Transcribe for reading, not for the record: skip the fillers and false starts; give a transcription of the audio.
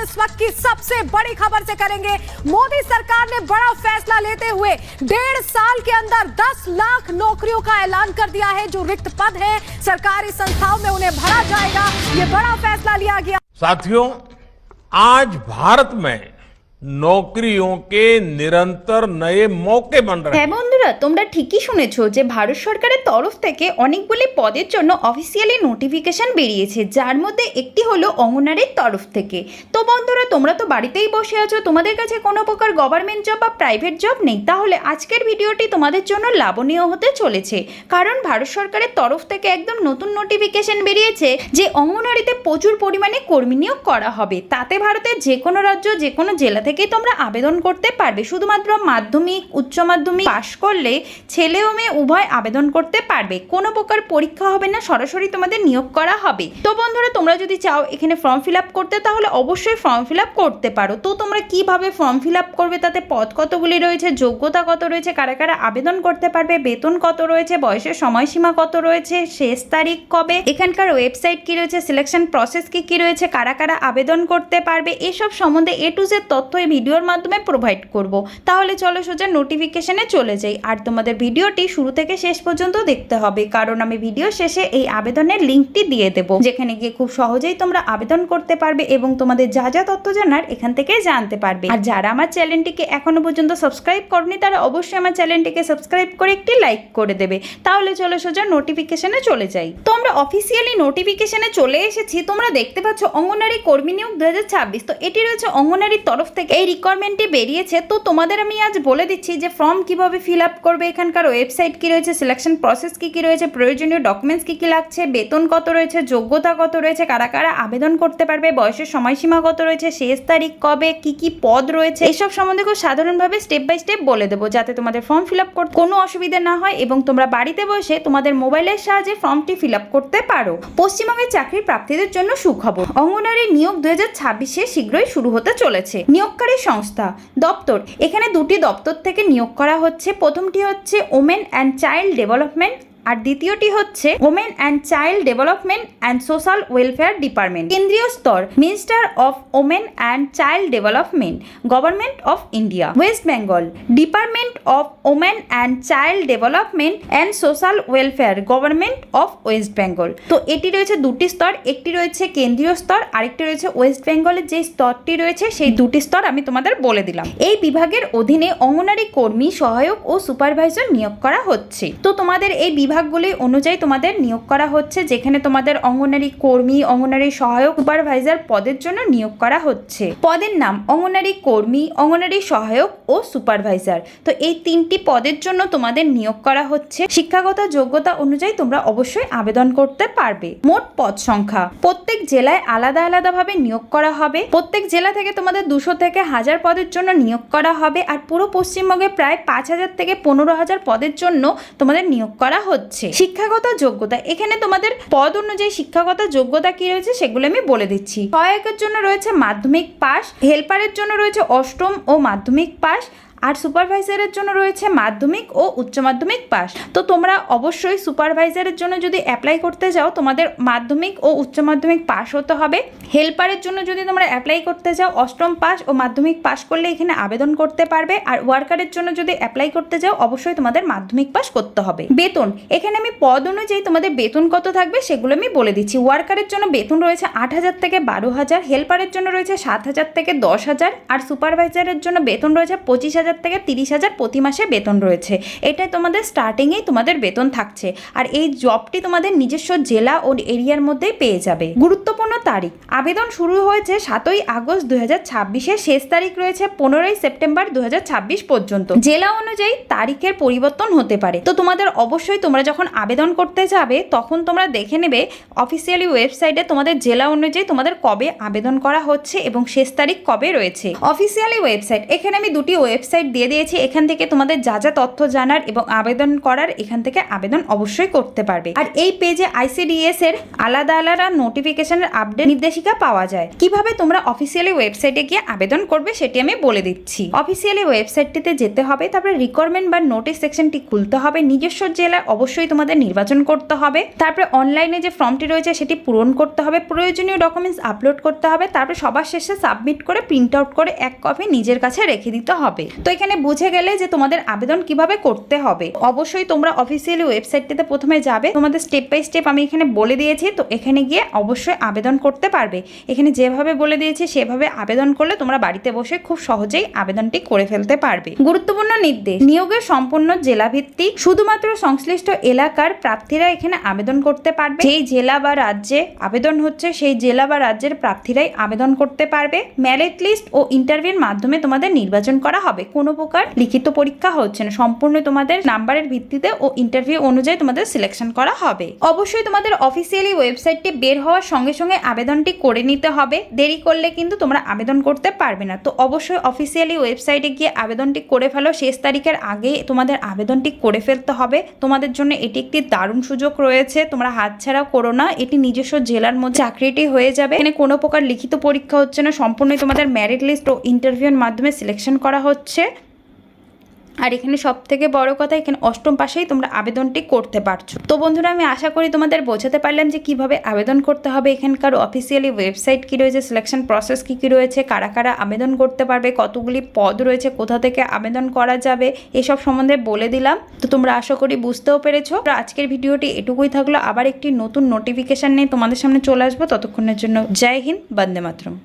इस वक्त की सबसे बड़ी खबर से करेंगे। मोदी सरकार ने बड़ा फैसला लेते हुए 1.5 साल के अंदर 10 लाख नौकरियों का ऐलान कर दिया है। जो रिक्त पद है सरकारी संस्थाओं में उन्हें भरा जाएगा। ये बड़ा फैसला लिया गया। साथियों, आज भारत में नौकरियों के निरंतर नए मौके बन रहे हैं। হ্যাঁ বন্ধুরা, তোমরা ঠিকই শুনেছো যে ভারত সরকারের তরফ থেকে অনেকগুলি পদের জন্য অফিসিয়ালি নোটিফিকেশন বেরিয়েছে, যার মধ্যে একটি হলো অঙ্গনারীর তরফ থেকে। তো বন্ধুরা, তোমরা তো বাড়িতেই বসে আছো, তোমাদের কাছে কোনো প্রকার গভর্নমেন্ট জব বা প্রাইভেট জব নেই, তাহলে আজকের ভিডিওটি তোমাদের জন্য লাভনীয় হতে চলেছে। কারণ ভারত সরকারের তরফ থেকে একদম নতুন নোটিফিকেশন বেরিয়েছে যে অঙ্গনারীতে প্রচুর পরিমাণে কর্মী নিয়োগ করা হবে। তাতে ভারতের যে কোনো রাজ্য, যে কোনো জেলা থেকে তোমরা আবেদন করতে পারবে। শুধুমাত্র মাধ্যমিক, উচ্চ মাধ্যমিক পাশ করলে ছেলে ও মেয়ে উভয় আবেদন করতে পারবে। কোনো প্রকার পরীক্ষা হবে না, সরাসরি তোমাদের নিয়োগ করা হবে। তো বন্ধুরা, তোমরা যদি চাও এখানে ফর্ম ফিল আপ করতে, তাহলে অবশ্যই ফর্ম ফিল আপ করতে পারো। তো তোমরা কিভাবে ফর্ম ফিল আপ করবে, তাতে পদ কতগুলি রয়েছে, যোগ্যতা কত রয়েছে, কারা কারা আবেদন করতে পারবে, বেতন কত রয়েছে, বয়সের সময়সীমা কত রয়েছে, শেষ তারিখ কবে, এখানকার ওয়েবসাইট কি রয়েছে, সিলেকশন প্রসেস কি রয়েছে, কারা কারা আবেদন করতে পারবে, এসব সম্বন্ধে A to Z তথ্য এই ভিডিওর মাধ্যমে প্রোভাইড করব। তাহলে চলো সোজা নোটিফিকেশনে চলে যাই। আর তোমাদের ভিডিওটি শুরু থেকে শেষ পর্যন্ত দেখতে হবে, কারণ আমি ভিডিও শেষে এই আবেদনের লিঙ্কটি দিয়ে দেব, যেখানে গিয়ে খুব সহজেই তোমরা আবেদন করতে পারবে এবং তোমাদের যা যা তথ্য জানার এখান থেকে জানতে পারবে। আর যারা আমার চ্যানেলটিকে এখনো পর্যন্ত সাবস্ক্রাইব করনি, তারা অবশ্যই আমার চ্যানেলটিকে সাবস্ক্রাইব করে একটি লাইক করে দেবে। তাহলে চলো সোজা নোটিফিকেশনে চলে যাই। তো আমরা অফিসিয়ালি নোটিফিকেশনে চলে এসেছি। তোমরা দেখতে পাচ্ছ অঙ্গনারী কর্মী নিয়োগ 2026। তো এটি রয়েছে অঙ্গনারীর তরফ থেকে এই রিকোয়ারমেন্টটি বেরিয়েছে। তো তোমাদের আমি আজ বলে দিচ্ছি যে ফর্ম কিভাবে ফিল আপ করবে, এখানকার ওয়েবসাইট কি রয়েছে, সিলেকশন প্রসেস কি রয়েছে, প্রয়োজনীয় ডকুমেন্টস কি লাগছে, বেতন কত রয়েছে, যোগ্যতা কত রয়েছে, কারা কারা আবেদন করতে পারবে, বয়সের সময়সীমা কত রয়েছে, শেষ তারিখ কবে, কি পদ রয়েছে, এইসব সম্বন্ধে খুব সাধারণভাবে স্টেপ বাই স্টেপ বলে দেবো, যাতে তোমাদের ফর্ম ফিল আপ করতে কোনো অসুবিধা না হয় এবং তোমরা বাড়িতে বসে তোমাদের মোবাইলের সাহায্যে ফর্মটি ফিল আপ করতে পারো। পশ্চিমবঙ্গের চাকরির প্রাপ্তিদের জন্য সুখবর, অঙ্গনারী নিয়োগ 2026 শীঘ্রই শুরু হতে চলেছে। নিয়োগকারী সংস্থা দপ্তর, এখানে দুটি দপ্তর থেকে নিয়োগ করা হচ্ছে। প্রথমটি হচ্ছে ওমেন অ্যান্ড চাইল্ড ডেভেলপমেন্ট আর দ্বিতীয়টি হচ্ছে women and child development and social welfare department. কেন্দ্রীয় স্তর minister of women and child development, government of India. West Bengal department of women and child development and social welfare, government of West Bengal. তো এটি রয়েছে দুটি স্তর, একটি রয়েছে কেন্দ্রীয় স্তর, আরেকটি রয়েছে ওয়েস্ট বেঙ্গলের যে স্তরটি রয়েছে সেই দুটি স্তর আমি তোমাদের বলে দিলাম। এই বিভাগের অধীনে অঙ্গনারী কর্মী, সহায়ক ও সুপারভাইজার নিয়োগ করা হচ্ছে। তো তোমাদের এই বিভাগগুলি অনুযায়ী তোমাদের নিয়োগ করা হচ্ছে, যেখানে তোমাদের অঙ্গনারী কর্মী, অঙ্গনারী সহায়ক, সুপারভাইজার পদের জন্য নিয়োগ করা হচ্ছে। পদের নাম অঙ্গনারী কর্মী, অঙ্গনারী সহায়ক ও সুপারভাইজার। তো এই তিনটি পদের জন্য তোমাদের নিয়োগ করা হচ্ছে। শিক্ষাগত যোগ্যতা অনুযায়ী তোমরা অবশ্যই আবেদন করতে পারবে। মোট পদ সংখ্যা প্রত্যেক জেলায় আলাদা আলাদাভাবে নিয়োগ করা হবে। প্রত্যেক জেলা থেকে তোমাদের 200 থেকে 1000 পদের জন্য নিয়োগ করা হবে। আর পুরো পশ্চিমবঙ্গে প্রায় 5000 থেকে 15000 পদের জন্য তোমাদের নিয়োগ করা হচ্ছে। শিক্ষাগত যোগ্যতা, এখানে তোমাদের পদ অনুযায়ী শিক্ষাগত যোগ্যতা কি রয়েছে সেগুলো আমি বলে দিচ্ছি। সহায়কের জন্য রয়েছে মাধ্যমিক পাস, হেল্পারের জন্য রয়েছে অষ্টম ও মাধ্যমিক পাস, আর সুপারভাইজারের জন্য রয়েছে মাধ্যমিক ও উচ্চ মাধ্যমিক পাস। তো তোমরা অবশ্যই সুপারভাইজারের জন্য যদি অ্যাপ্লাই করতে যাও তোমাদের মাধ্যমিক ও উচ্চ মাধ্যমিক পাস হতে হবে। হেল্পারের জন্য যদি তোমরা অ্যাপ্লাই করতে যাও অষ্টম পাস ও মাধ্যমিক পাস করলে এখানে আবেদন করতে পারবে। আর ওয়ার্কারের জন্য যদি অ্যাপ্লাই করতে যাও অবশ্যই তোমাদের মাধ্যমিক পাস করতে হবে। বেতন, এখানে আমি পদ অনুযায়ী তোমাদের বেতন কত থাকবে সেগুলো আমি বলে দিচ্ছি। ওয়ার্কারের জন্য বেতন রয়েছে 8000 থেকে 12000, হেল্পারের জন্য রয়েছে 7000 থেকে 10000, আর সুপারভাইজারের জন্য বেতন রয়েছে 25000 থেকে 30000 প্রতি মাসে বেতন রয়েছে। এটাই তোমাদের স্টার্টিংয়েই তোমাদের বেতন থাকছে। আর এই জবটি তোমাদের নিজস্ব জেলা ও এরিয়ার মধ্যেই পেয়ে যাবে। গুরুত্বপূর্ণ তারিখ, আবেদন শুরু হয়েছে 7ই আগস্ট 2026, শেষ তারিখ রয়েছে 15ই সেপ্টেম্বর 2026 পর্যন্ত। জেলা অনুযায়ী তারিখের পরিবর্তন হতে পারে। তো তোমাদের অবশ্যই তোমরা যখন আবেদন করতে যাবে তখন তোমরা দেখে নেবে অফিসিয়ালি ওয়েবসাইটে তোমাদের জেলা অনুযায়ী তোমাদের কবে আবেদন করা হচ্ছে এবং শেষ তারিখ কবে রয়েছে। অফিসিয়ালি ওয়েবসাইট, এখানে আমি দুটি ওয়েবসাইট ওয়েবসাইট দিয়ে দিয়েছি, এখান থেকে তোমাদের যা যা তথ্য জানার এবং আবেদন করার এখান থেকে আবেদন অবশ্যই করতে পারবে। আর এই পেজে ICDS এর আলাদা আলাদা নোটিফিকেশনের আপডেট নির্দেশিকা পাওয়া যায়। কিভাবে তোমরা অফিসিয়ালি ওয়েবসাইটে গিয়ে আবেদন করবে সেটি আমি বলে দিচ্ছি। অফিসিয়ালি ওয়েবসাইটটিতে যেতে হবে, তারপরে রিকোয়ারমেন্ট বা নোটিশ সেকশনটি খুলতে হবে, নিজস্ব জেলায় অবশ্যই তোমাদের নির্বাচন করতে হবে, তারপরে অনলাইনে যে ফর্মটি রয়েছে সেটি পূরণ করতে হবে, প্রয়োজনীয় ডকুমেন্টস আপলোড করতে হবে, তারপরে সবার শেষে সাবমিট করে প্রিন্ট আউট করে এক কপি নিজের কাছে রেখে দিতে হবে। তো এখানে বুঝে গেলে যে তোমাদের আবেদন কিভাবে করতে হবে। অবশ্যই তোমরা অফিসিয়ালি ওয়েবসাইটটিতে প্রথমে যাবে, তোমাদের স্টেপ বাই স্টেপ আমি এখানে বলে দিয়েছি, তো এখানে গিয়ে অবশ্যই আবেদন করতে পারবে। এখানে যেভাবে বলে দিয়েছি সেভাবে আবেদন করলে তোমরা বাড়িতে বসে খুব সহজেই আবেদনটি করে ফেলতে পারবে। গুরুত্বপূর্ণ নির্দেশ, নিয়োগের সম্পূর্ণ জেলাভিত্তিক, শুধুমাত্র সংশ্লিষ্ট এলাকার প্রার্থীরা এখানে আবেদন করতে পারবে। যেই জেলা বা রাজ্যে আবেদন হচ্ছে সেই জেলা বা রাজ্যের প্রার্থীরাই আবেদন করতে পারবে। মেরিট লিস্ট ও ইন্টারভিউর মাধ্যমে তোমাদের নির্বাচন করা হবে, কোনো প্রকার লিখিত পরীক্ষা হচ্ছে না, সম্পূর্ণ তোমাদের নাম্বারের ভিত্তিতে ও ইন্টারভিউ অনুযায়ী তোমাদের সিলেকশন করা হবে। অবশ্যই তোমাদের অফিসিয়ালি ওয়েবসাইটটি বের হওয়ার সঙ্গে সঙ্গে আবেদনটি করে নিতে হবে, দেরি করলে কিন্তু তোমরা আবেদন করতে পারবে না। তো অবশ্যই অফিসিয়ালি ওয়েবসাইটে গিয়ে আবেদনটি করে ফেলো, শেষ তারিখের আগে তোমাদের আবেদনটি করে ফেলতে হবে। তোমাদের জন্য এটি একটি দারুণ সুযোগ রয়েছে, তোমরা হাতছাড়া করো না, এটি নিজস্ব জেলার মধ্যে চাকরিটি হয়ে যাবে। এখানে কোনো প্রকার লিখিত পরীক্ষা হচ্ছে না, সম্পূর্ণই তোমাদের মেরিট লিস্ট ও ইন্টারভিউর মাধ্যমে সিলেকশন করা হচ্ছে। আর এখানে সব থেকে বড় কথা, এখানে অষ্টম পাশেই তোমরা আবেদনটি করতে পারছো। তো বন্ধুরা, আমি আশা করি তোমাদের বোঝাতে পারলাম যে কিভাবে আবেদন করতে হবে, এখানকার অফিসিয়ালি ওয়েবসাইট কি রয়েছে, সিলেকশন প্রসেস কি কি রয়েছে, কারা কারা আবেদন করতে পারবে, কতগুলি পদ রয়েছে, কোথা থেকে আবেদন করা যাবে, এসব সম্বন্ধে বলে দিলাম। তো তোমরা আশা করি বুঝতেও পেরেছো। তো আজকের ভিডিওটি এটুকুই থাকলো, আবার একটি নতুন নোটিফিকেশন নিয়ে তোমাদের সামনে চলে আসবো। ততক্ষণের জন্য জয় হিন্দ, বন্দে মাতরম।